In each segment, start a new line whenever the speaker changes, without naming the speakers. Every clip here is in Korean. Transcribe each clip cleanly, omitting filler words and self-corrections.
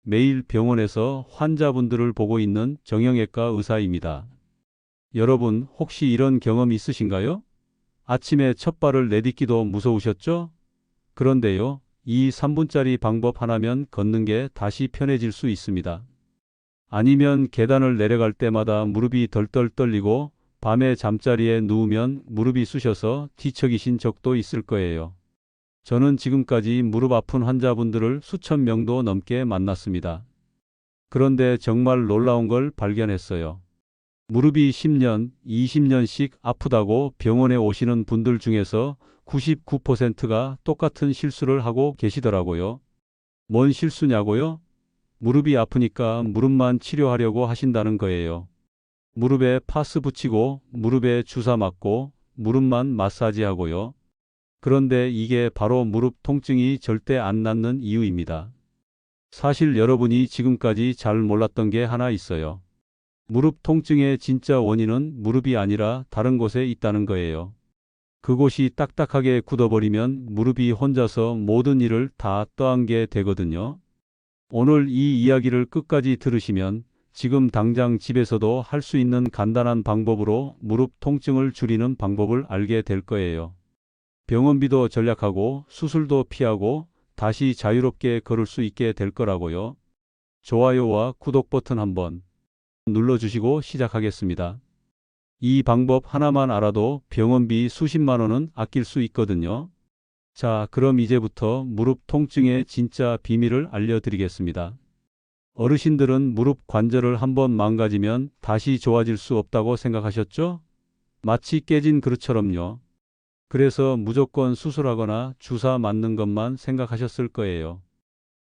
매일 병원에서 환자분들을 보고 있는 정형외과 의사입니다. 여러분, 혹시 이런 경험 있으신가요? 아침에 첫 발을 내딛기도 무서우셨죠? 그런데요, 이 3분짜리 방법 하나면 걷는 게 다시 편해질 수 있습니다. 아니면 계단을 내려갈 때마다 무릎이 덜덜 떨리고 밤에 잠자리에 누우면 무릎이 쑤셔서 뒤척이신 적도 있을 거예요. 저는 지금까지 무릎 아픈 환자분들을 수천 명도 넘게 만났습니다. 그런데 정말 놀라운 걸 발견했어요. 무릎이 10년, 20년씩 아프다고 병원에 오시는 분들 중에서 99%가 똑같은 실수를 하고 계시더라고요. 뭔 실수냐고요? 무릎이 아프니까 무릎만 치료하려고 하신다는 거예요. 무릎에 파스 붙이고 무릎에 주사 맞고 무릎만 마사지하고요. 그런데 이게 바로 무릎 통증이 절대 안 낫는 이유입니다. 사실 여러분이 지금까지 잘 몰랐던 게 하나 있어요. 무릎 통증의 진짜 원인은 무릎이 아니라 다른 곳에 있다는 거예요. 그곳이 딱딱하게 굳어버리면 무릎이 혼자서 모든 일을 다 떠안게 되거든요. 오늘 이 이야기를 끝까지 들으시면 지금 당장 집에서도 할 수 있는 간단한 방법으로 무릎 통증을 줄이는 방법을 알게 될 거예요. 병원비도 절약하고 수술도 피하고 다시 자유롭게 걸을 수 있게 될 거라고요. 좋아요와 구독 버튼 한번 눌러주시고 시작하겠습니다. 이 방법 하나만 알아도 병원비 수십만 원은 아낄 수 있거든요. 자, 그럼 이제부터 무릎 통증의 진짜 비밀을 알려드리겠습니다. 어르신들은 무릎 관절을 한번 망가지면 다시 좋아질 수 없다고 생각하셨죠? 마치 깨진 그릇처럼요. 그래서 무조건 수술하거나 주사 맞는 것만 생각하셨을 거예요.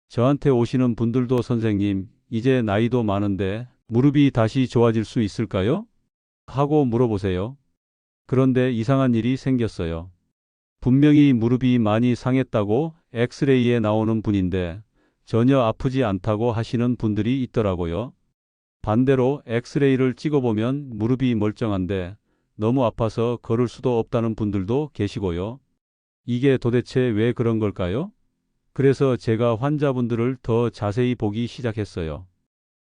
저한테 오시는 분들도 선생님, 이제 나이도 많은데 무릎이 다시 좋아질 수 있을까요? 하고 물어보세요. 그런데 이상한 일이 생겼어요. 분명히 무릎이 많이 상했다고 엑스레이에 나오는 분인데 전혀 아프지 않다고 하시는 분들이 있더라고요. 반대로 엑스레이를 찍어보면 무릎이 멀쩡한데 너무 아파서 걸을 수도 없다는 분들도 계시고요. 이게 도대체 왜 그런 걸까요? 그래서 제가 환자분들을 더 자세히 보기 시작했어요.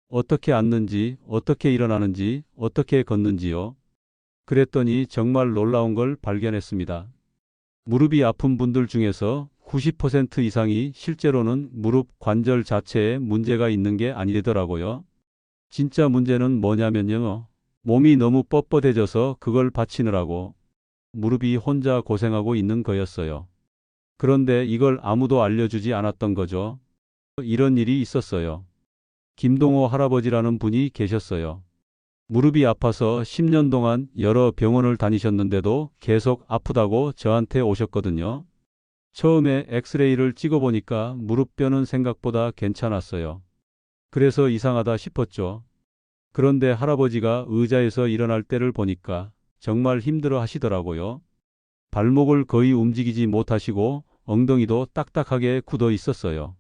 어떻게 앉는지, 어떻게 일어나는지, 어떻게 걷는지요. 그랬더니 정말 놀라운 걸 발견했습니다. 무릎이 아픈 분들 중에서 90% 이상이 실제로는 무릎 관절 자체에 문제가 있는 게 아니더라고요. 진짜 문제는 뭐냐면요. 몸이 너무 뻣뻣해져서 그걸 받치느라고 무릎이 혼자 고생하고 있는 거였어요. 그런데 이걸 아무도 알려주지 않았던 거죠. 이런 일이 있었어요. 김동호 할아버지라는 분이 계셨어요. 무릎이 아파서 10년 동안 여러 병원을 다니셨는데도 계속 아프다고 저한테 오셨거든요. 처음에 엑스레이를 찍어보니까 무릎뼈는 생각보다 괜찮았어요. 그래서 이상하다 싶었죠. 그런데 할아버지가 의자에서 일어날 때를 보니까 정말 힘들어 하시더라고요. 발목을 거의 움직이지 못하시고 엉덩이도 딱딱하게 굳어 있었어요.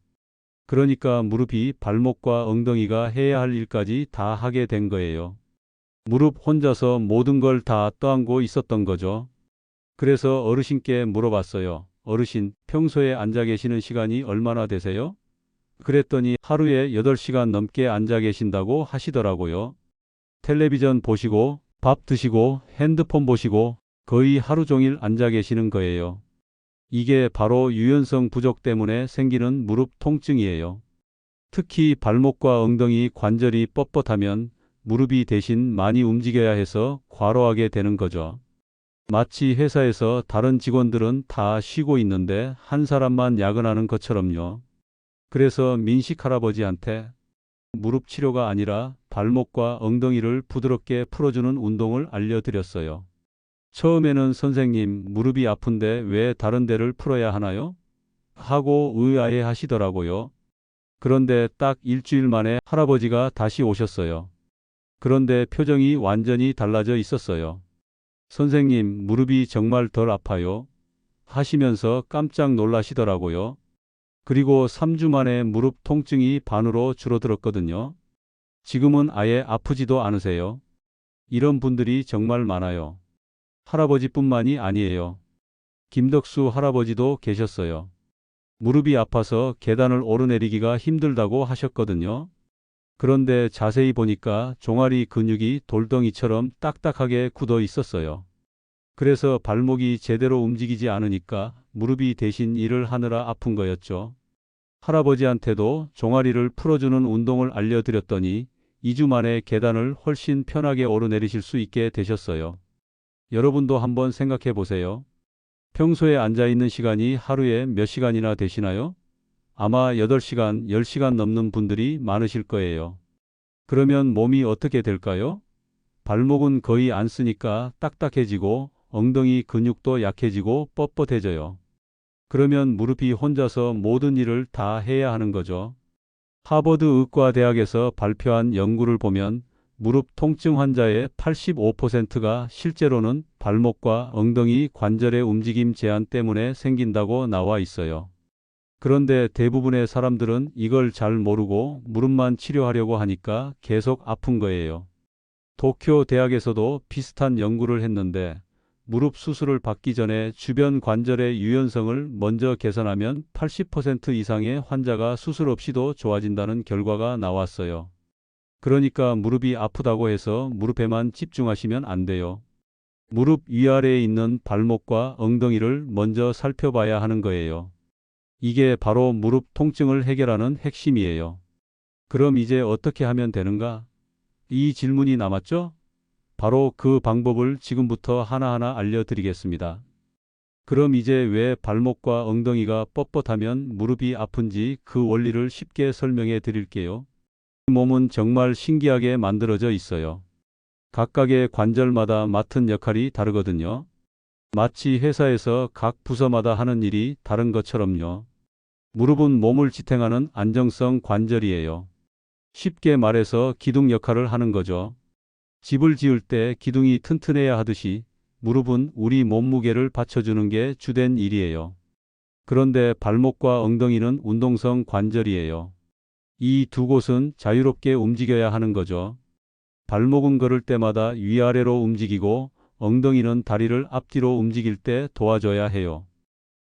그러니까 무릎이 발목과 엉덩이가 해야 할 일까지 다 하게 된 거예요. 무릎 혼자서 모든 걸 다 떠안고 있었던 거죠. 그래서 어르신께 물어봤어요. 어르신, 평소에 앉아 계시는 시간이 얼마나 되세요? 그랬더니 하루에 8시간 넘게 앉아 계신다고 하시더라고요. 텔레비전 보시고, 밥 드시고, 핸드폰 보시고, 거의 하루 종일 앉아 계시는 거예요. 이게 바로 유연성 부족 때문에 생기는 무릎 통증이에요. 특히 발목과 엉덩이 관절이 뻣뻣하면 무릎이 대신 많이 움직여야 해서 과로하게 되는 거죠. 마치 회사에서 다른 직원들은 다 쉬고 있는데 한 사람만 야근하는 것처럼요. 그래서 민식 할아버지한테 무릎 치료가 아니라 발목과 엉덩이를 부드럽게 풀어주는 운동을 알려드렸어요. 처음에는 선생님, 무릎이 아픈데 왜 다른 데를 풀어야 하나요? 하고 의아해 하시더라고요. 그런데 딱 일주일 만에 할아버지가 다시 오셨어요. 그런데 표정이 완전히 달라져 있었어요. 선생님, 무릎이 정말 덜 아파요. 하시면서 깜짝 놀라시더라고요. 그리고 3주 만에 무릎 통증이 반으로 줄어들었거든요. 지금은 아예 아프지도 않으세요. 이런 분들이 정말 많아요. 할아버지뿐만이 아니에요. 김덕수 할아버지도 계셨어요. 무릎이 아파서 계단을 오르내리기가 힘들다고 하셨거든요. 그런데 자세히 보니까 종아리 근육이 돌덩이처럼 딱딱하게 굳어 있었어요. 그래서 발목이 제대로 움직이지 않으니까 무릎이 대신 일을 하느라 아픈 거였죠. 할아버지한테도 종아리를 풀어주는 운동을 알려드렸더니 2주 만에 계단을 훨씬 편하게 오르내리실 수 있게 되셨어요. 여러분도 한번 생각해 보세요. 평소에 앉아 있는 시간이 하루에 몇 시간이나 되시나요? 아마 8시간, 10시간 넘는 분들이 많으실 거예요. 그러면 몸이 어떻게 될까요? 발목은 거의 안 쓰니까 딱딱해지고 엉덩이 근육도 약해지고 뻣뻣해져요. 그러면 무릎이 혼자서 모든 일을 다 해야 하는 거죠. 하버드 의과대학에서 발표한 연구를 보면 무릎 통증 환자의 85%가 실제로는 발목과 엉덩이 관절의 움직임 제한 때문에 생긴다고 나와 있어요. 그런데 대부분의 사람들은 이걸 잘 모르고 무릎만 치료하려고 하니까 계속 아픈 거예요. 도쿄 대학에서도 비슷한 연구를 했는데 무릎 수술을 받기 전에 주변 관절의 유연성을 먼저 개선하면 80% 이상의 환자가 수술 없이도 좋아진다는 결과가 나왔어요. 그러니까 무릎이 아프다고 해서 무릎에만 집중하시면 안 돼요. 무릎 위아래에 있는 발목과 엉덩이를 먼저 살펴봐야 하는 거예요. 이게 바로 무릎 통증을 해결하는 핵심이에요. 그럼 이제 어떻게 하면 되는가? 이 질문이 남았죠? 바로 그 방법을 지금부터 하나하나 알려드리겠습니다. 그럼 이제 왜 발목과 엉덩이가 뻣뻣하면 무릎이 아픈지 그 원리를 쉽게 설명해 드릴게요. 몸은 정말 신기하게 만들어져 있어요. 각각의 관절마다 맡은 역할이 다르거든요. 마치 회사에서 각 부서마다 하는 일이 다른 것처럼요. 무릎은 몸을 지탱하는 안정성 관절이에요. 쉽게 말해서 기둥 역할을 하는 거죠. 집을 지을 때 기둥이 튼튼해야 하듯이 무릎은 우리 몸무게를 받쳐주는 게 주된 일이에요. 그런데 발목과 엉덩이는 운동성 관절이에요. 이 두 곳은 자유롭게 움직여야 하는 거죠. 발목은 걸을 때마다 위아래로 움직이고 엉덩이는 다리를 앞뒤로 움직일 때 도와줘야 해요.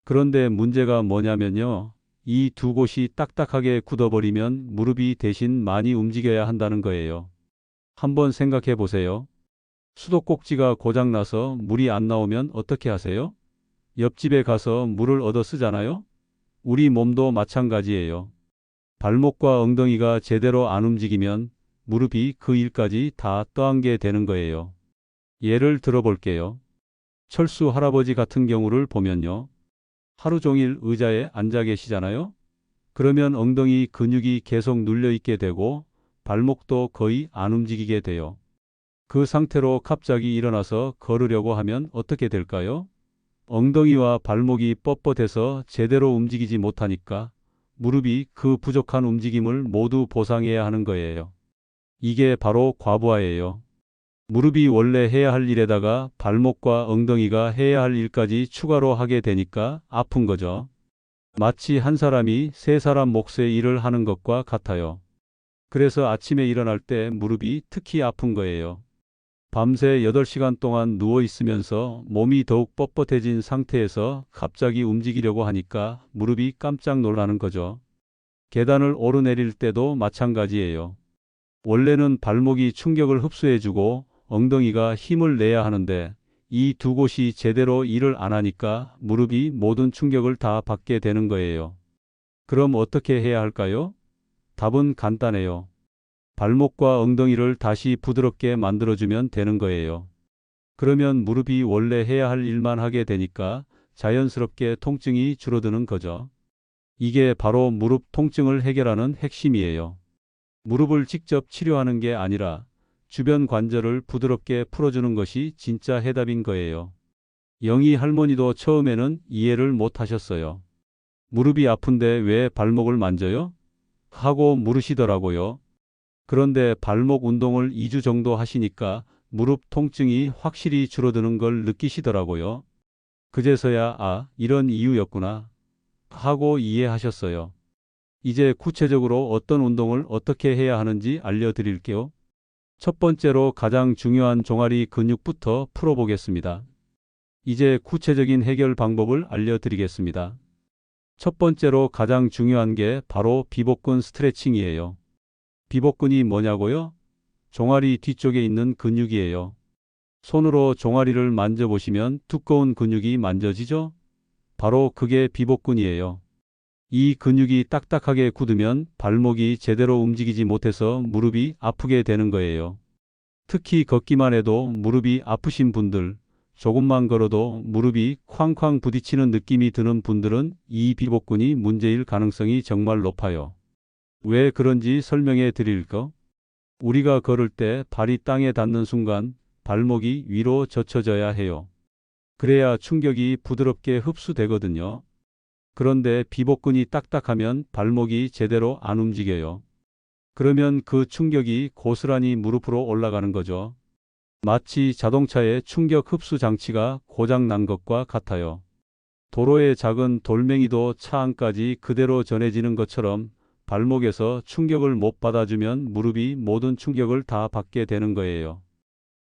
그런데 문제가 뭐냐면요. 이 두 곳이 딱딱하게 굳어버리면 무릎이 대신 많이 움직여야 한다는 거예요. 한번 생각해 보세요. 수도꼭지가 고장나서 물이 안 나오면 어떻게 하세요? 옆집에 가서 물을 얻어 쓰잖아요? 우리 몸도 마찬가지예요. 발목과 엉덩이가 제대로 안 움직이면 무릎이 그 일까지 다 떠안게 되는 거예요. 예를 들어 볼게요. 철수 할아버지 같은 경우를 보면요. 하루 종일 의자에 앉아 계시잖아요? 그러면 엉덩이 근육이 계속 눌려 있게 되고 발목도 거의 안 움직이게 돼요. 그 상태로 갑자기 일어나서 걸으려고 하면 어떻게 될까요? 엉덩이와 발목이 뻣뻣해서 제대로 움직이지 못하니까 무릎이 그 부족한 움직임을 모두 보상해야 하는 거예요. 이게 바로 과부하예요. 무릎이 원래 해야 할 일에다가 발목과 엉덩이가 해야 할 일까지 추가로 하게 되니까 아픈 거죠. 마치 한 사람이 세 사람 몫의 일을 하는 것과 같아요. 그래서 아침에 일어날 때 무릎이 특히 아픈 거예요. 밤새 8시간 동안 누워 있으면서 몸이 더욱 뻣뻣해진 상태에서 갑자기 움직이려고 하니까 무릎이 깜짝 놀라는 거죠. 계단을 오르내릴 때도 마찬가지예요. 원래는 발목이 충격을 흡수해주고 엉덩이가 힘을 내야 하는데 이 두 곳이 제대로 일을 안 하니까 무릎이 모든 충격을 다 받게 되는 거예요. 그럼 어떻게 해야 할까요? 답은 간단해요. 발목과 엉덩이를 다시 부드럽게 만들어주면 되는 거예요. 그러면 무릎이 원래 해야 할 일만 하게 되니까 자연스럽게 통증이 줄어드는 거죠. 이게 바로 무릎 통증을 해결하는 핵심이에요. 무릎을 직접 치료하는 게 아니라 주변 관절을 부드럽게 풀어주는 것이 진짜 해답인 거예요. 영희 할머니도 처음에는 이해를 못 하셨어요. 무릎이 아픈데 왜 발목을 만져요? 하고 물으시더라고요. 그런데 발목 운동을 2주 정도 하시니까 무릎 통증이 확실히 줄어드는 걸 느끼시더라고요. 그제서야 이런 이유였구나 하고 이해하셨어요. 이제 구체적으로 어떤 운동을 어떻게 해야 하는지 알려드릴게요. 첫 번째로 가장 중요한 종아리 근육부터 풀어보겠습니다. 이제 구체적인 해결 방법을 알려드리겠습니다. 첫 번째로 가장 중요한 게 바로 비복근 스트레칭이에요. 비복근이 뭐냐고요? 종아리 뒤쪽에 있는 근육이에요. 손으로 종아리를 만져보시면 두꺼운 근육이 만져지죠? 바로 그게 비복근이에요. 이 근육이 딱딱하게 굳으면 발목이 제대로 움직이지 못해서 무릎이 아프게 되는 거예요. 특히 걷기만 해도 무릎이 아프신 분들, 조금만 걸어도 무릎이 쾅쾅 부딪히는 느낌이 드는 분들은 이 비복근이 문제일 가능성이 정말 높아요. 왜 그런지 설명해 드릴까? 우리가 걸을 때 발이 땅에 닿는 순간 발목이 위로 젖혀져야 해요. 그래야 충격이 부드럽게 흡수되거든요. 그런데 비복근이 딱딱하면 발목이 제대로 안 움직여요. 그러면 그 충격이 고스란히 무릎으로 올라가는 거죠. 마치 자동차의 충격 흡수 장치가 고장 난 것과 같아요. 도로의 작은 돌멩이도 차 안까지 그대로 전해지는 것처럼 발목에서 충격을 못 받아주면 무릎이 모든 충격을 다 받게 되는 거예요.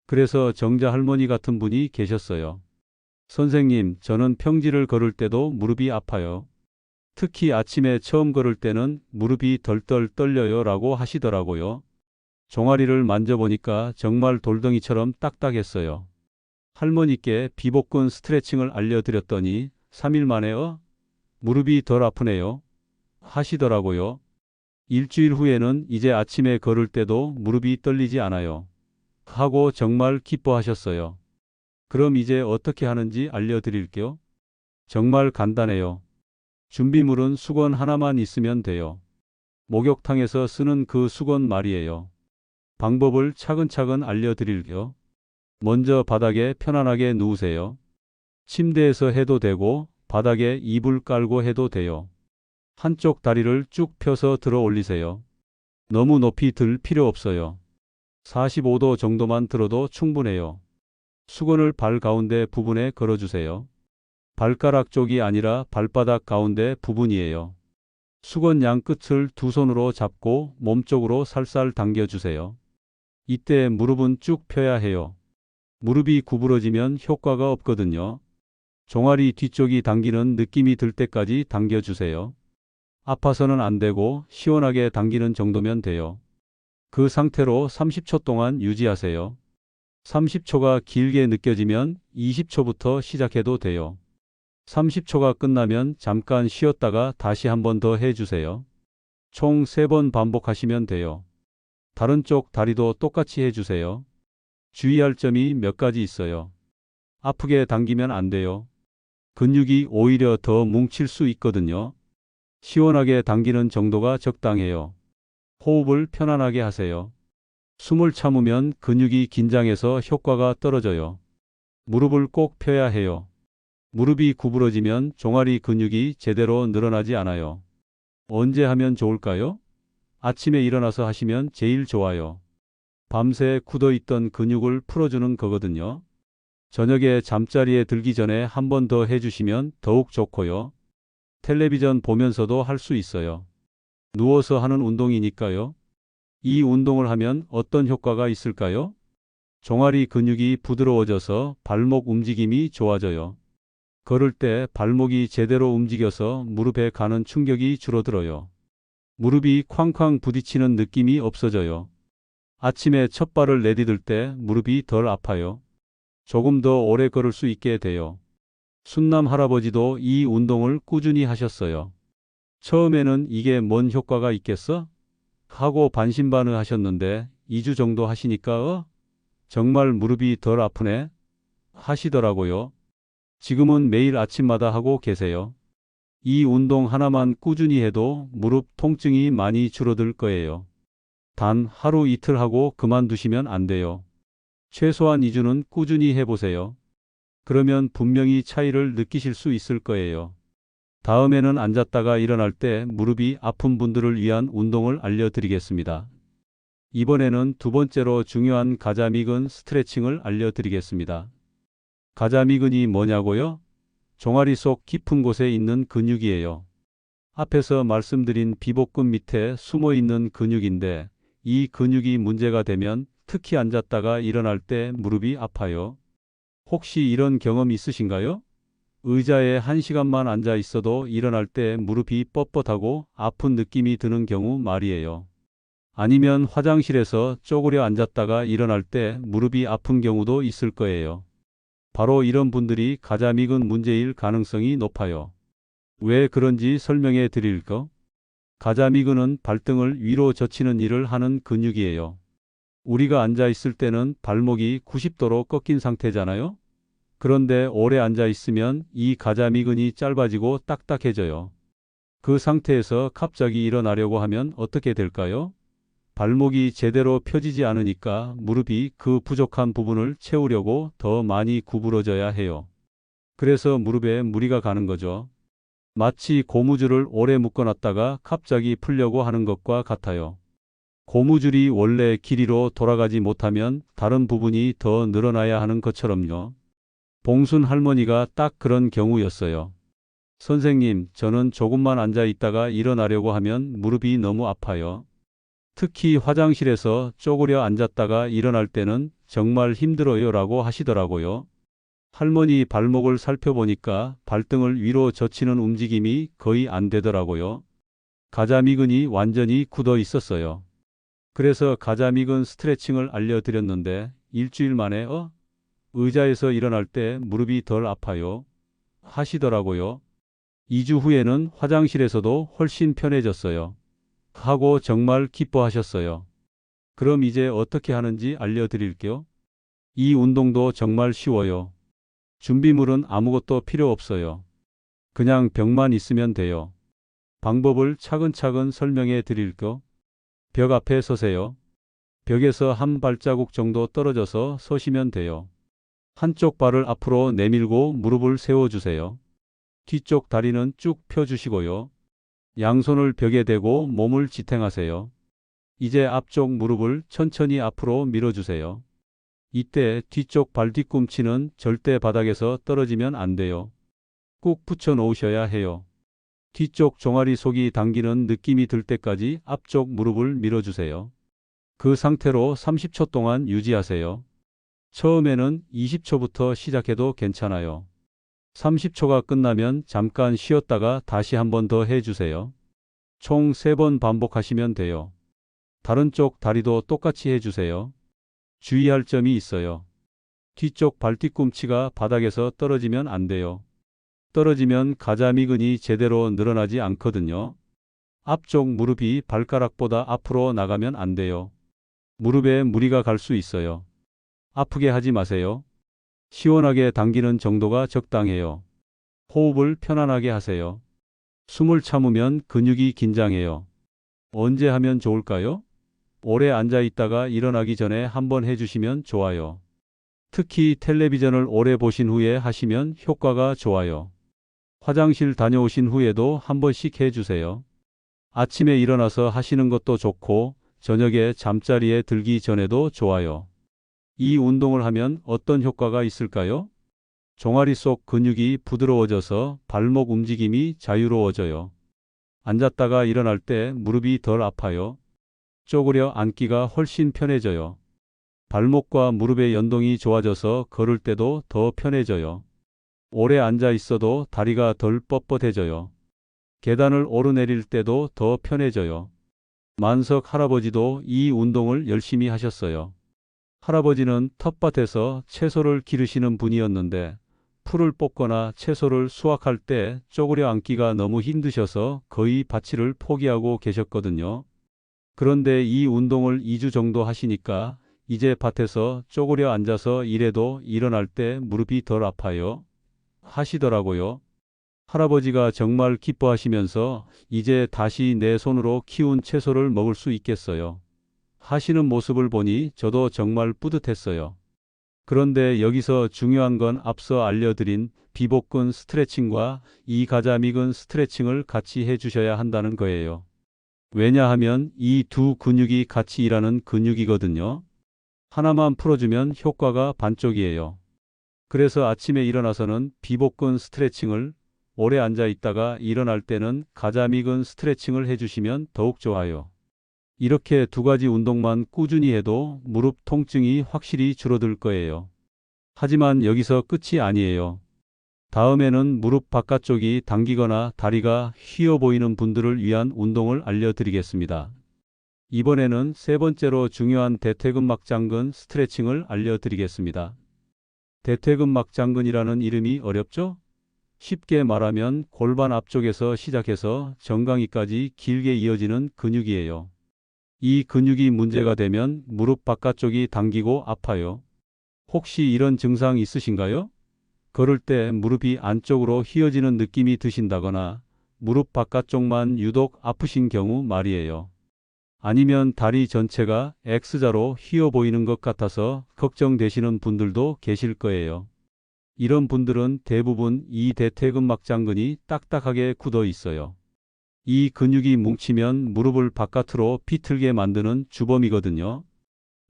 그래서 정자 할머니 같은 분이 계셨어요. 선생님, 저는 평지를 걸을 때도 무릎이 아파요. 특히 아침에 처음 걸을 때는 무릎이 덜덜 떨려요 라고 하시더라고요. 종아리를 만져보니까 정말 돌덩이처럼 딱딱했어요. 할머니께 비복근 스트레칭을 알려드렸더니 3일 만에 무릎이 덜 아프네요 하시더라고요. 일주일 후에는 이제 아침에 걸을 때도 무릎이 떨리지 않아요 하고 정말 기뻐하셨어요. 그럼 이제 어떻게 하는지 알려드릴게요. 정말 간단해요. 준비물은 수건 하나만 있으면 돼요. 목욕탕에서 쓰는 그 수건 말이에요. 방법을 차근차근 알려드릴게요. 먼저 바닥에 편안하게 누우세요. 침대에서 해도 되고 바닥에 이불 깔고 해도 돼요. 한쪽 다리를 쭉 펴서 들어 올리세요. 너무 높이 들 필요 없어요. 45도 정도만 들어도 충분해요. 수건을 발 가운데 부분에 걸어주세요. 발가락 쪽이 아니라 발바닥 가운데 부분이에요. 수건 양 끝을 두 손으로 잡고 몸쪽으로 살살 당겨주세요. 이때 무릎은 쭉 펴야 해요. 무릎이 구부러지면 효과가 없거든요. 종아리 뒤쪽이 당기는 느낌이 들 때까지 당겨주세요. 아파서는 안 되고 시원하게 당기는 정도면 돼요. 그 상태로 30초 동안 유지하세요. 30초가 길게 느껴지면 20초부터 시작해도 돼요. 30초가 끝나면 잠깐 쉬었다가 다시 한 번 더 해주세요. 총 3번 반복하시면 돼요. 다른 쪽 다리도 똑같이 해주세요. 주의할 점이 몇 가지 있어요. 아프게 당기면 안 돼요. 근육이 오히려 더 뭉칠 수 있거든요. 시원하게 당기는 정도가 적당해요. 호흡을 편안하게 하세요. 숨을 참으면 근육이 긴장해서 효과가 떨어져요. 무릎을 꼭 펴야 해요. 무릎이 구부러지면 종아리 근육이 제대로 늘어나지 않아요. 언제 하면 좋을까요? 아침에 일어나서 하시면 제일 좋아요. 밤새 굳어있던 근육을 풀어주는 거거든요. 저녁에 잠자리에 들기 전에 한 번 더 해주시면 더욱 좋고요. 텔레비전 보면서도 할 수 있어요. 누워서 하는 운동이니까요. 이 운동을 하면 어떤 효과가 있을까요? 종아리 근육이 부드러워져서 발목 움직임이 좋아져요. 걸을 때 발목이 제대로 움직여서 무릎에 가는 충격이 줄어들어요. 무릎이 쾅쾅 부딪히는 느낌이 없어져요. 아침에 첫 발을 내디딜 때 무릎이 덜 아파요. 조금 더 오래 걸을 수 있게 돼요. 순남 할아버지도 이 운동을 꾸준히 하셨어요. 처음에는 이게 뭔 효과가 있겠어? 하고 반신반의 하셨는데 2주 정도 하시니까 정말 무릎이 덜 아프네 하시더라고요. 지금은 매일 아침마다 하고 계세요. 이 운동 하나만 꾸준히 해도 무릎 통증이 많이 줄어들 거예요. 단 하루 이틀 하고 그만두시면 안 돼요. 최소한 2주는 꾸준히 해보세요. 그러면 분명히 차이를 느끼실 수 있을 거예요. 다음에는 앉았다가 일어날 때 무릎이 아픈 분들을 위한 운동을 알려드리겠습니다. 이번에는 두 번째로 중요한 가자미근 스트레칭을 알려드리겠습니다. 가자미근이 뭐냐고요? 종아리 속 깊은 곳에 있는 근육이에요. 앞에서 말씀드린 비복근 밑에 숨어 있는 근육인데 이 근육이 문제가 되면 특히 앉았다가 일어날 때 무릎이 아파요. 혹시 이런 경험 있으신가요? 의자에 1시간만 앉아 있어도 일어날 때 무릎이 뻣뻣하고 아픈 느낌이 드는 경우 말이에요. 아니면 화장실에서 쪼그려 앉았다가 일어날 때 무릎이 아픈 경우도 있을 거예요. 바로 이런 분들이 가자미근 문제일 가능성이 높아요. 왜 그런지 설명해 드릴까? 가자미근은 발등을 위로 젖히는 일을 하는 근육이에요. 우리가 앉아 있을 때는 발목이 90도로 꺾인 상태잖아요. 그런데 오래 앉아 있으면 이 가자미근이 짧아지고 딱딱해져요. 그 상태에서 갑자기 일어나려고 하면 어떻게 될까요? 발목이 제대로 펴지지 않으니까 무릎이 그 부족한 부분을 채우려고 더 많이 구부러져야 해요. 그래서 무릎에 무리가 가는 거죠. 마치 고무줄을 오래 묶어놨다가 갑자기 풀려고 하는 것과 같아요. 고무줄이 원래 길이로 돌아가지 못하면 다른 부분이 더 늘어나야 하는 것처럼요. 봉순 할머니가 딱 그런 경우였어요. 선생님, 저는 조금만 앉아 있다가 일어나려고 하면 무릎이 너무 아파요. 특히 화장실에서 쪼그려 앉았다가 일어날 때는 정말 힘들어요 라고 하시더라고요. 할머니 발목을 살펴보니까 발등을 위로 젖히는 움직임이 거의 안 되더라고요. 가자미근이 완전히 굳어 있었어요. 그래서 가자미근 스트레칭을 알려드렸는데 일주일 만에 의자에서 일어날 때 무릎이 덜 아파요 하시더라고요. 2주 후에는 화장실에서도 훨씬 편해졌어요. 하고 정말 기뻐하셨어요. 그럼 이제 어떻게 하는지 알려드릴게요. 이 운동도 정말 쉬워요. 준비물은 아무것도 필요 없어요. 그냥 벽만 있으면 돼요. 방법을 차근차근 설명해 드릴게요. 벽 앞에 서세요. 벽에서 한 발자국 정도 떨어져서 서시면 돼요. 한쪽 발을 앞으로 내밀고 무릎을 세워주세요. 뒤쪽 다리는 쭉 펴주시고요. 양손을 벽에 대고 몸을 지탱하세요. 이제 앞쪽 무릎을 천천히 앞으로 밀어주세요. 이때 뒤쪽 발 뒤꿈치는 절대 바닥에서 떨어지면 안 돼요. 꾹 붙여 놓으셔야 해요. 뒤쪽 종아리 속이 당기는 느낌이 들 때까지 앞쪽 무릎을 밀어주세요. 그 상태로 30초 동안 유지하세요. 처음에는 20초부터 시작해도 괜찮아요. 30초가 끝나면 잠깐 쉬었다가 다시 한 번 더 해주세요. 총 3번 반복하시면 돼요. 다른 쪽 다리도 똑같이 해주세요. 주의할 점이 있어요. 뒤쪽 발 뒤꿈치가 바닥에서 떨어지면 안 돼요. 떨어지면 가자미근이 제대로 늘어나지 않거든요. 앞쪽 무릎이 발가락보다 앞으로 나가면 안 돼요. 무릎에 무리가 갈 수 있어요. 아프게 하지 마세요. 시원하게 당기는 정도가 적당해요. 호흡을 편안하게 하세요. 숨을 참으면 근육이 긴장해요. 언제 하면 좋을까요? 오래 앉아 있다가 일어나기 전에 한번 해주시면 좋아요. 특히 텔레비전을 오래 보신 후에 하시면 효과가 좋아요. 화장실 다녀오신 후에도 한 번씩 해주세요. 아침에 일어나서 하시는 것도 좋고 저녁에 잠자리에 들기 전에도 좋아요. 이 운동을 하면 어떤 효과가 있을까요? 종아리 속 근육이 부드러워져서 발목 움직임이 자유로워져요. 앉았다가 일어날 때 무릎이 덜 아파요. 쪼그려 앉기가 훨씬 편해져요. 발목과 무릎의 연동이 좋아져서 걸을 때도 더 편해져요. 오래 앉아 있어도 다리가 덜 뻣뻣해져요. 계단을 오르내릴 때도 더 편해져요. 만석 할아버지도 이 운동을 열심히 하셨어요. 할아버지는 텃밭에서 채소를 기르시는 분이었는데 풀을 뽑거나 채소를 수확할 때 쪼그려 앉기가 너무 힘드셔서 거의 밭일을 포기하고 계셨거든요. 그런데 이 운동을 2주 정도 하시니까 이제 밭에서 쪼그려 앉아서 일해도 일어날 때 무릎이 덜 아파요 하시더라고요. 할아버지가 정말 기뻐하시면서 이제 다시 내 손으로 키운 채소를 먹을 수 있겠어요 하시는 모습을 보니 저도 정말 뿌듯했어요. 그런데 여기서 중요한 건 앞서 알려드린 비복근 스트레칭과 이 가자미근 스트레칭을 같이 해주셔야 한다는 거예요. 왜냐하면 이 두 근육이 같이 일하는 근육이거든요. 하나만 풀어주면 효과가 반쪽이에요. 그래서 아침에 일어나서는 비복근 스트레칭을, 오래 앉아 있다가 일어날 때는 가자미근 스트레칭을 해주시면 더욱 좋아요. 이렇게 2가지 운동만 꾸준히 해도 무릎 통증이 확실히 줄어들 거예요. 하지만 여기서 끝이 아니에요. 다음에는 무릎 바깥쪽이 당기거나 다리가 휘어 보이는 분들을 위한 운동을 알려드리겠습니다. 이번에는 세 번째로 중요한 대퇴근막장근 스트레칭을 알려드리겠습니다. 대퇴근막장근이라는 이름이 어렵죠? 쉽게 말하면 골반 앞쪽에서 시작해서 정강이까지 길게 이어지는 근육이에요. 이 근육이 문제가 되면 무릎 바깥쪽이 당기고 아파요. 혹시 이런 증상 있으신가요? 걸을 때 무릎이 안쪽으로 휘어지는 느낌이 드신다거나 무릎 바깥쪽만 유독 아프신 경우 말이에요. 아니면 다리 전체가 X자로 휘어 보이는 것 같아서 걱정되시는 분들도 계실 거예요. 이런 분들은 대부분 이 대퇴근막장근이 딱딱하게 굳어 있어요. 이 근육이 뭉치면 무릎을 바깥으로 비틀게 만드는 주범이거든요.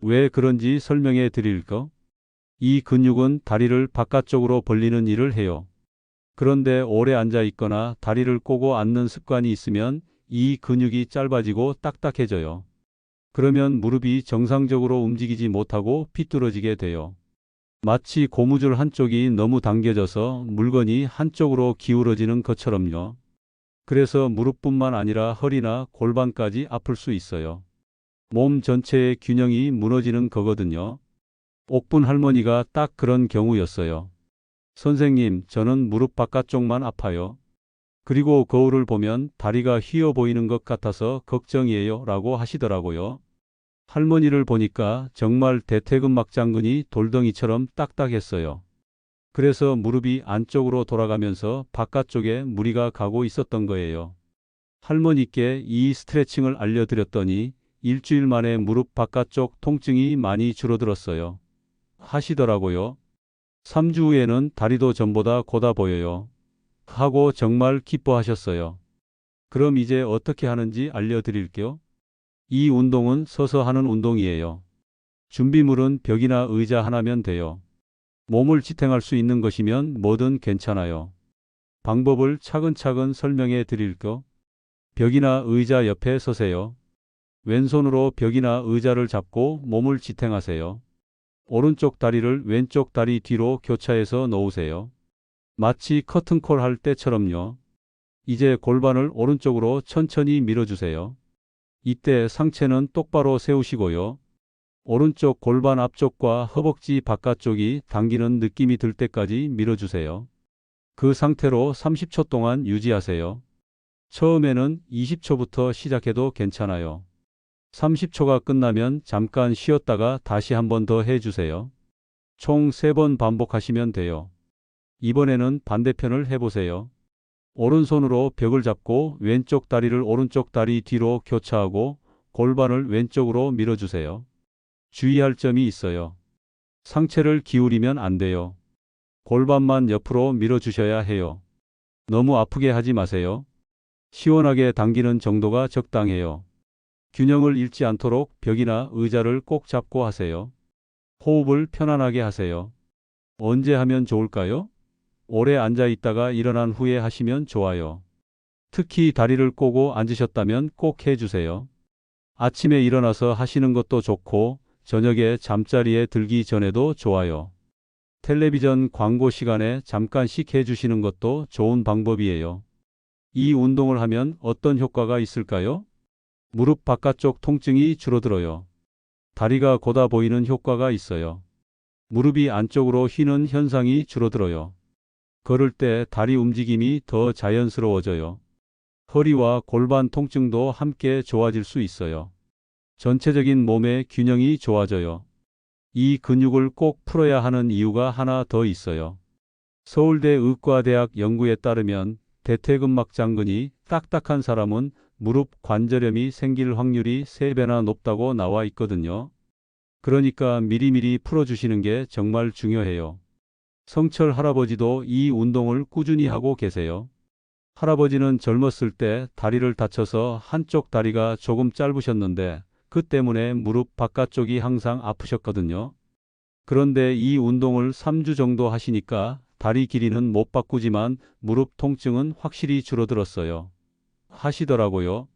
왜 그런지 설명해 드릴까? 이 근육은 다리를 바깥쪽으로 벌리는 일을 해요. 그런데 오래 앉아 있거나 다리를 꼬고 앉는 습관이 있으면 이 근육이 짧아지고 딱딱해져요. 그러면 무릎이 정상적으로 움직이지 못하고 비뚤어지게 돼요. 마치 고무줄 한쪽이 너무 당겨져서 물건이 한쪽으로 기울어지는 것처럼요. 그래서 무릎뿐만 아니라 허리나 골반까지 아플 수 있어요. 몸 전체의 균형이 무너지는 거거든요. 옥분 할머니가 딱 그런 경우였어요. 선생님, 저는 무릎 바깥쪽만 아파요. 그리고 거울을 보면 다리가 휘어 보이는 것 같아서 걱정이에요 라고 하시더라고요. 할머니를 보니까 정말 대퇴근막장근이 돌덩이처럼 딱딱했어요. 그래서 무릎이 안쪽으로 돌아가면서 바깥쪽에 무리가 가고 있었던 거예요. 할머니께 이 스트레칭을 알려드렸더니 일주일 만에 무릎 바깥쪽 통증이 많이 줄어들었어요. 하시더라고요. 3주 후에는 다리도 전보다 고다 보여요. 하고 정말 기뻐하셨어요. 그럼 이제 어떻게 하는지 알려드릴게요. 이 운동은 서서 하는 운동이에요. 준비물은 벽이나 의자 하나면 돼요. 몸을 지탱할 수 있는 것이면 뭐든 괜찮아요. 방법을 차근차근 설명해 드릴게요. 벽이나 의자 옆에 서세요. 왼손으로 벽이나 의자를 잡고 몸을 지탱하세요. 오른쪽 다리를 왼쪽 다리 뒤로 교차해서 놓으세요. 마치 커튼콜 할 때처럼요. 이제 골반을 오른쪽으로 천천히 밀어주세요. 이때 상체는 똑바로 세우시고요. 오른쪽 골반 앞쪽과 허벅지 바깥쪽이 당기는 느낌이 들 때까지 밀어주세요. 그 상태로 30초 동안 유지하세요. 처음에는 20초부터 시작해도 괜찮아요. 30초가 끝나면 잠깐 쉬었다가 다시 한 번 더 해주세요. 총 3번 반복하시면 돼요. 이번에는 반대편을 해보세요. 오른손으로 벽을 잡고 왼쪽 다리를 오른쪽 다리 뒤로 교차하고 골반을 왼쪽으로 밀어주세요. 주의할 점이 있어요. 상체를 기울이면 안 돼요. 골반만 옆으로 밀어주셔야 해요. 너무 아프게 하지 마세요. 시원하게 당기는 정도가 적당해요. 균형을 잃지 않도록 벽이나 의자를 꼭 잡고 하세요. 호흡을 편안하게 하세요. 언제 하면 좋을까요? 오래 앉아 있다가 일어난 후에 하시면 좋아요. 특히 다리를 꼬고 앉으셨다면 꼭 해주세요. 아침에 일어나서 하시는 것도 좋고 저녁에 잠자리에 들기 전에도 좋아요. 텔레비전 광고 시간에 잠깐씩 해주시는 것도 좋은 방법이에요. 이 운동을 하면 어떤 효과가 있을까요? 무릎 바깥쪽 통증이 줄어들어요. 다리가 고다 보이는 효과가 있어요. 무릎이 안쪽으로 휘는 현상이 줄어들어요. 걸을 때 다리 움직임이 더 자연스러워져요. 허리와 골반 통증도 함께 좋아질 수 있어요. 전체적인 몸의 균형이 좋아져요. 이 근육을 꼭 풀어야 하는 이유가 하나 더 있어요. 서울대 의과대학 연구에 따르면 대퇴근막장근이 딱딱한 사람은 무릎 관절염이 생길 확률이 3배나 높다고 나와 있거든요. 그러니까 미리미리 풀어주시는 게 정말 중요해요. 성철 할아버지도 이 운동을 꾸준히 하고 계세요. 할아버지는 젊었을 때 다리를 다쳐서 한쪽 다리가 조금 짧으셨는데 그 때문에 무릎 바깥쪽이 항상 아프셨거든요. 그런데 이 운동을 3주 정도 하시니까 다리 길이는 못 바꾸지만 무릎 통증은 확실히 줄어들었어요. 하시더라고요.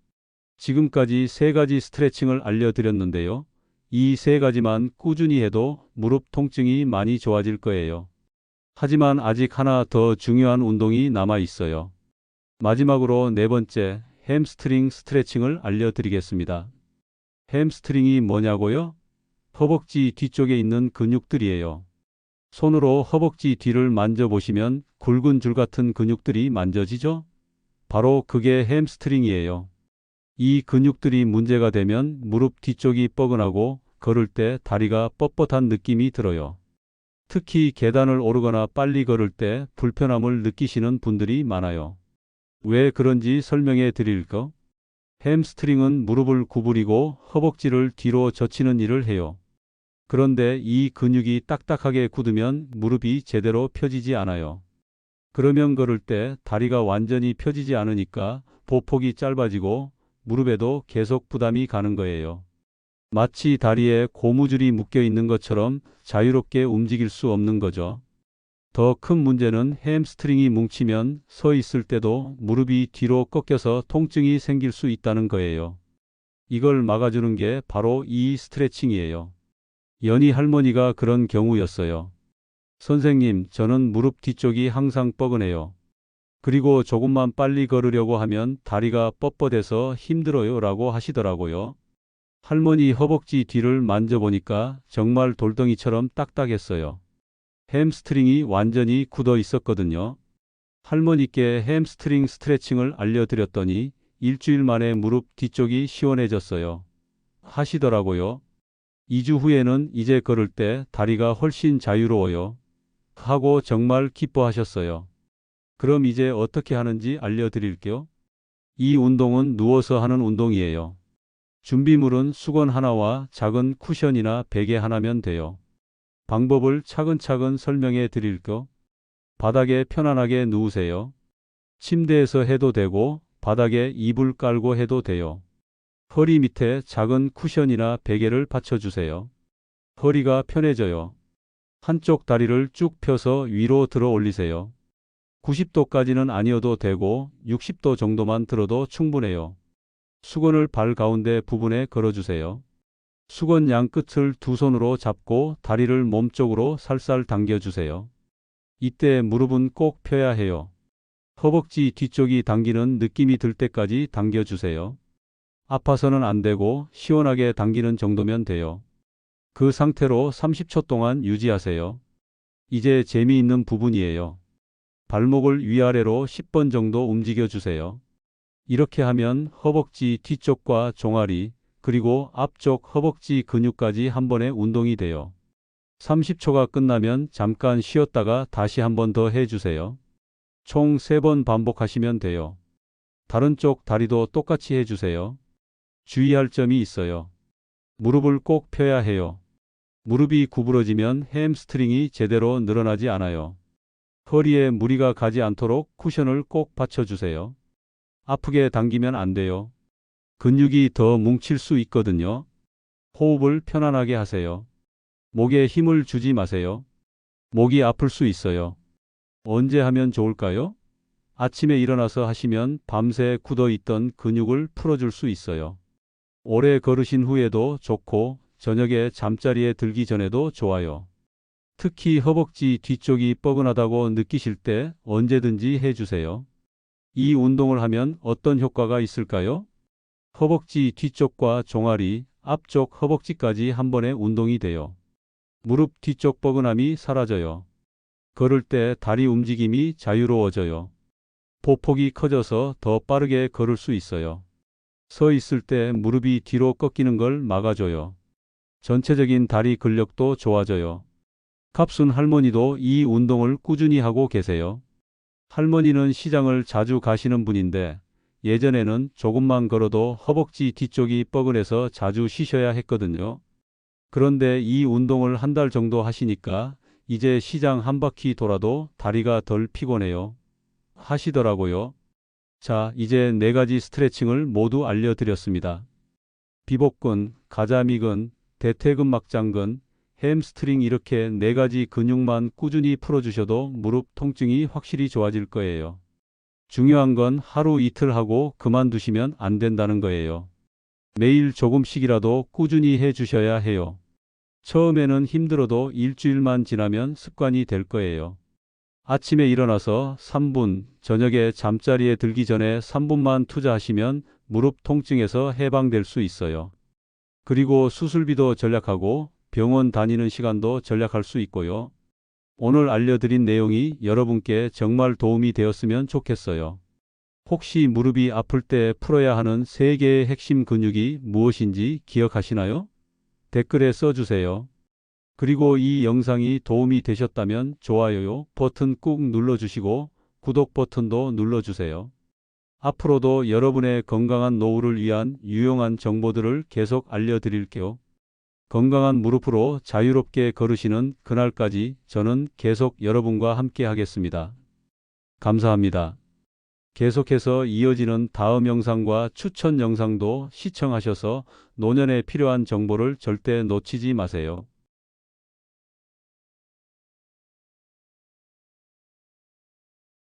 지금까지 3가지 스트레칭을 알려드렸는데요. 이 3가지만 꾸준히 해도 무릎 통증이 많이 좋아질 거예요. 하지만 아직 하나 더 중요한 운동이 남아 있어요. 마지막으로 네 번째, 햄스트링 스트레칭을 알려드리겠습니다. 햄스트링이 뭐냐고요? 허벅지 뒤쪽에 있는 근육들이에요. 손으로 허벅지 뒤를 만져보시면 굵은 줄 같은 근육들이 만져지죠? 바로 그게 햄스트링이에요. 이 근육들이 문제가 되면 무릎 뒤쪽이 뻐근하고 걸을 때 다리가 뻣뻣한 느낌이 들어요. 특히 계단을 오르거나 빨리 걸을 때 불편함을 느끼시는 분들이 많아요. 왜 그런지 설명해 드릴까? 햄스트링은 무릎을 구부리고 허벅지를 뒤로 젖히는 일을 해요. 그런데 이 근육이 딱딱하게 굳으면 무릎이 제대로 펴지지 않아요. 그러면 걸을 때 다리가 완전히 펴지지 않으니까 보폭이 짧아지고 무릎에도 계속 부담이 가는 거예요. 마치 다리에 고무줄이 묶여 있는 것처럼 자유롭게 움직일 수 없는 거죠. 더 큰 문제는 햄스트링이 뭉치면 서 있을 때도 무릎이 뒤로 꺾여서 통증이 생길 수 있다는 거예요. 이걸 막아주는 게 바로 이 스트레칭이에요. 연희 할머니가 그런 경우였어요. 선생님, 저는 무릎 뒤쪽이 항상 뻐근해요. 그리고 조금만 빨리 걸으려고 하면 다리가 뻣뻣해서 힘들어요 라고 하시더라고요. 할머니 허벅지 뒤를 만져보니까 정말 돌덩이처럼 딱딱했어요. 햄스트링이 완전히 굳어 있었거든요. 할머니께 햄스트링 스트레칭을 알려드렸더니 일주일 만에 무릎 뒤쪽이 시원해졌어요. 하시더라고요. 2주 후에는 이제 걸을 때 다리가 훨씬 자유로워요. 하고 정말 기뻐하셨어요. 그럼 이제 어떻게 하는지 알려드릴게요. 이 운동은 누워서 하는 운동이에요. 준비물은 수건 하나와 작은 쿠션이나 베개 하나면 돼요. 방법을 차근차근 설명해 드릴게요. 바닥에 편안하게 누우세요. 침대에서 해도 되고 바닥에 이불 깔고 해도 돼요. 허리 밑에 작은 쿠션이나 베개를 받쳐주세요. 허리가 편해져요. 한쪽 다리를 쭉 펴서 위로 들어 올리세요. 90도까지는 아니어도 되고 60도 정도만 들어도 충분해요. 수건을 발 가운데 부분에 걸어주세요. 수건 양 끝을 두 손으로 잡고 다리를 몸쪽으로 살살 당겨주세요. 이때 무릎은 꼭 펴야 해요. 허벅지 뒤쪽이 당기는 느낌이 들 때까지 당겨주세요. 아파서는 안 되고 시원하게 당기는 정도면 돼요. 그 상태로 30초 동안 유지하세요. 이제 재미있는 부분이에요. 발목을 위아래로 10번 정도 움직여 주세요. 이렇게 하면 허벅지 뒤쪽과 종아리, 그리고 앞쪽 허벅지 근육까지 한 번에 운동이 돼요. 30초가 끝나면 잠깐 쉬었다가 다시 한 번 더 해주세요. 총 3번 반복하시면 돼요. 다른 쪽 다리도 똑같이 해주세요. 주의할 점이 있어요. 무릎을 꼭 펴야 해요. 무릎이 구부러지면 햄스트링이 제대로 늘어나지 않아요. 허리에 무리가 가지 않도록 쿠션을 꼭 받쳐주세요. 아프게 당기면 안 돼요. 근육이 더 뭉칠 수 있거든요. 호흡을 편안하게 하세요. 목에 힘을 주지 마세요. 목이 아플 수 있어요. 언제 하면 좋을까요? 아침에 일어나서 하시면 밤새 굳어 있던 근육을 풀어줄 수 있어요. 오래 걸으신 후에도 좋고 저녁에 잠자리에 들기 전에도 좋아요. 특히 허벅지 뒤쪽이 뻐근하다고 느끼실 때 언제든지 해주세요. 이 운동을 하면 어떤 효과가 있을까요? 허벅지 뒤쪽과 종아리, 앞쪽 허벅지까지 한 번에 운동이 돼요. 무릎 뒤쪽 뻐근함이 사라져요. 걸을 때 다리 움직임이 자유로워져요. 보폭이 커져서 더 빠르게 걸을 수 있어요. 서 있을 때 무릎이 뒤로 꺾이는 걸 막아줘요. 전체적인 다리 근력도 좋아져요. 갑순 할머니도 이 운동을 꾸준히 하고 계세요. 할머니는 시장을 자주 가시는 분인데 예전에는 조금만 걸어도 허벅지 뒤쪽이 뻐근해서 자주 쉬셔야 했거든요. 그런데 이 운동을 한 달 정도 하시니까 이제 시장 한 바퀴 돌아도 다리가 덜 피곤해요. 하시더라고요. 자, 이제 4가지 스트레칭을 모두 알려드렸습니다. 비복근, 가자미근, 대퇴근막장근, 햄스트링 이렇게 4가지 근육만 꾸준히 풀어주셔도 무릎 통증이 확실히 좋아질 거예요. 중요한 건 하루 이틀 하고 그만두시면 안 된다는 거예요. 매일 조금씩이라도 꾸준히 해 주셔야 해요. 처음에는 힘들어도 일주일만 지나면 습관이 될 거예요. 아침에 일어나서 3분, 저녁에 잠자리에 들기 전에 3분만 투자하시면 무릎 통증에서 해방될 수 있어요. 그리고 수술비도 절약하고 병원 다니는 시간도 절약할 수 있고요. 오늘 알려드린 내용이 여러분께 정말 도움이 되었으면 좋겠어요. 혹시 무릎이 아플 때 풀어야 하는 3개의 핵심 근육이 무엇인지 기억하시나요? 댓글에 써주세요. 그리고 이 영상이 도움이 되셨다면 좋아요 버튼 꾹 눌러주시고 구독 버튼도 눌러주세요. 앞으로도 여러분의 건강한 노후를 위한 유용한 정보들을 계속 알려드릴게요. 건강한 무릎으로 자유롭게 걸으시는 그날까지 저는 계속 여러분과 함께 하겠습니다. 감사합니다. 계속해서 이어지는 다음 영상과 추천 영상도 시청하셔서 노년에 필요한 정보를 절대 놓치지 마세요.